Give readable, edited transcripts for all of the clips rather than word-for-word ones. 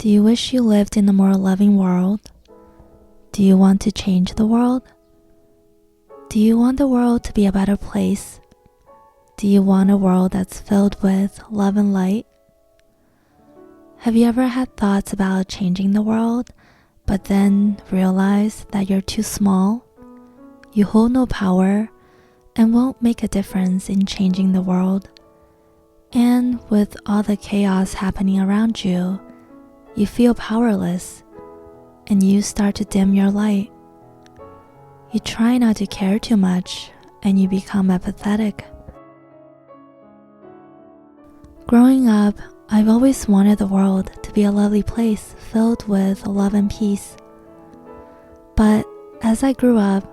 Do you wish you lived in a more loving world? Do you want to change the world? Do you want the world to be a better place? Do you want a world that's filled with love and light? Have you ever had thoughts about changing the world, but then realized that you're too small? You hold no power and won't make a difference in changing the world. And with all the chaos happening around you, you feel powerless and you start to dim your light. You try not to care too much and you become apathetic. Growing up, I've always wanted the world to be a lovely place filled with love and peace. But as I grew up,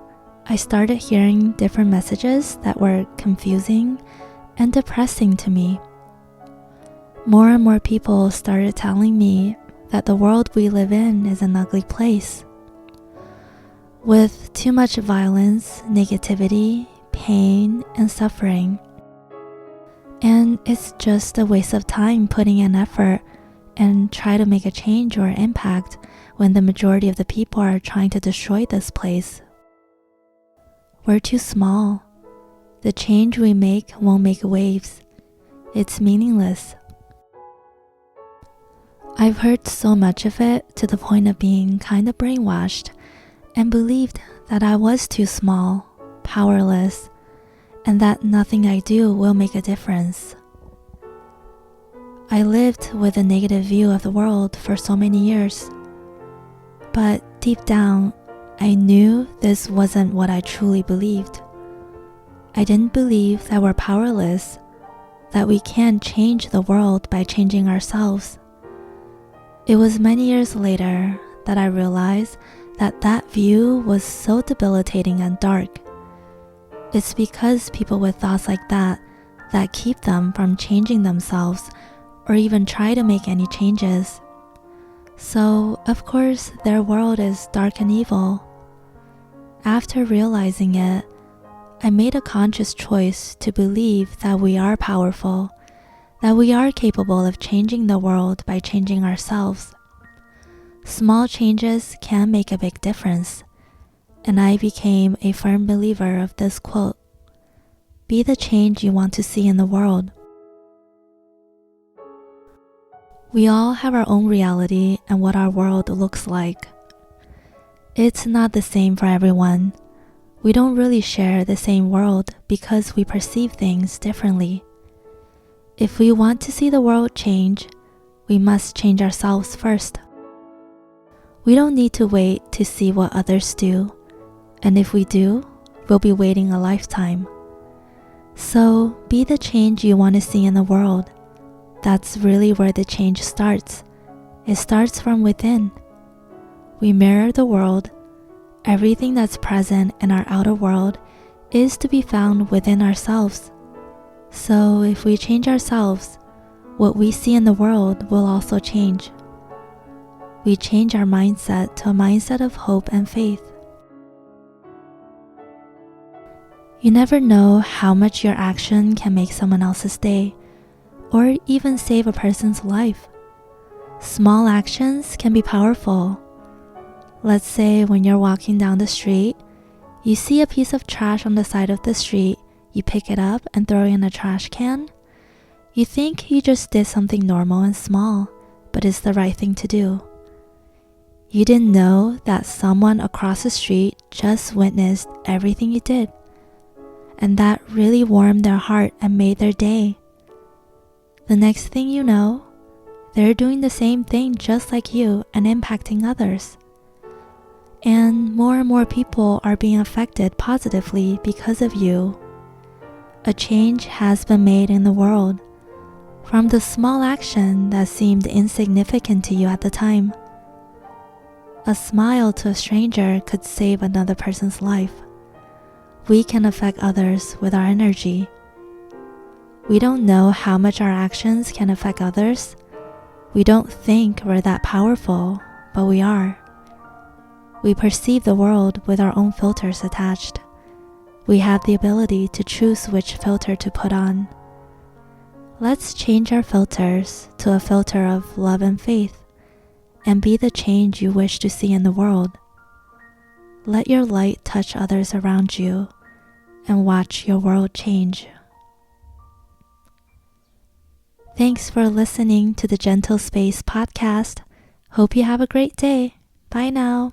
I started hearing different messages that were confusing and depressing to me. More and more people started telling me that the world we live in is an ugly place, with too much violence, negativity, pain, and suffering. And it's just a waste of time putting in effort and try to make a change or impact when the majority of the people are trying to destroy this place. We're too small. The change we make won't make waves. It's meaningless. I've heard so much of it to the point of being kind of brainwashed and believed that I was too small, powerless, and that nothing I do will make a difference. I lived with a negative view of the world for so many years. But deep down, I knew this wasn't what I truly believed. I didn't believe that we're powerless, that we can't change the world by changing ourselves. It was many years later that I realized that that view was so debilitating and dark. It's because people with thoughts like that keep them from changing themselves or even try to make any changes. So, of course, their world is dark and evil. After realizing it, I made a conscious choice to believe that we are powerful, that we are capable of changing the world by changing ourselves. Small changes can make a big difference, and I became a firm believer of this quote: "Be the change you want to see in the world." We all have our own reality and what our world looks like. It's not the same for everyone. We don't really share the same world because we perceive things differently. If we want to see the world change, we must change ourselves first. We don't need to wait to see what others do, and if we do, we'll be waiting a lifetime. So be the change you want to see in the world. That's really where the change starts. It starts from within. We mirror the world. Everything that's present in our outer world is to be found within ourselves. So if we change ourselves, what we see in the world will also change. We change our mindset to a mindset of hope and faith. You never know how much your action can make someone else's day, or even save a person's life. Small actions can be powerful. Let's say when you're walking down the street, you see a piece of trash on the side of the street, you pick it up and throw it in a trash can. You think you just did something normal and small, but it's the right thing to do. You didn't know that someone across the street just witnessed everything you did, and that really warmed their heart and made their day. The next thing you know, they're doing the same thing just like you and impacting others. And more people are being affected positively because of you. A change has been made in the world, from the small action that seemed insignificant to you at the time. A smile to a stranger could save another person's life. We can affect others with our energy. We don't know how much our actions can affect others. We don't think we're that powerful, but we are. We perceive the world with our own filters attached. We have the ability to choose which filter to put on. Let's change our filters to a filter of love and faith and be the change you wish to see in the world. Let your light touch others around you and watch your world change. Thanks for listening to the Gentle Space podcast. Hope you have a great day. Bye now.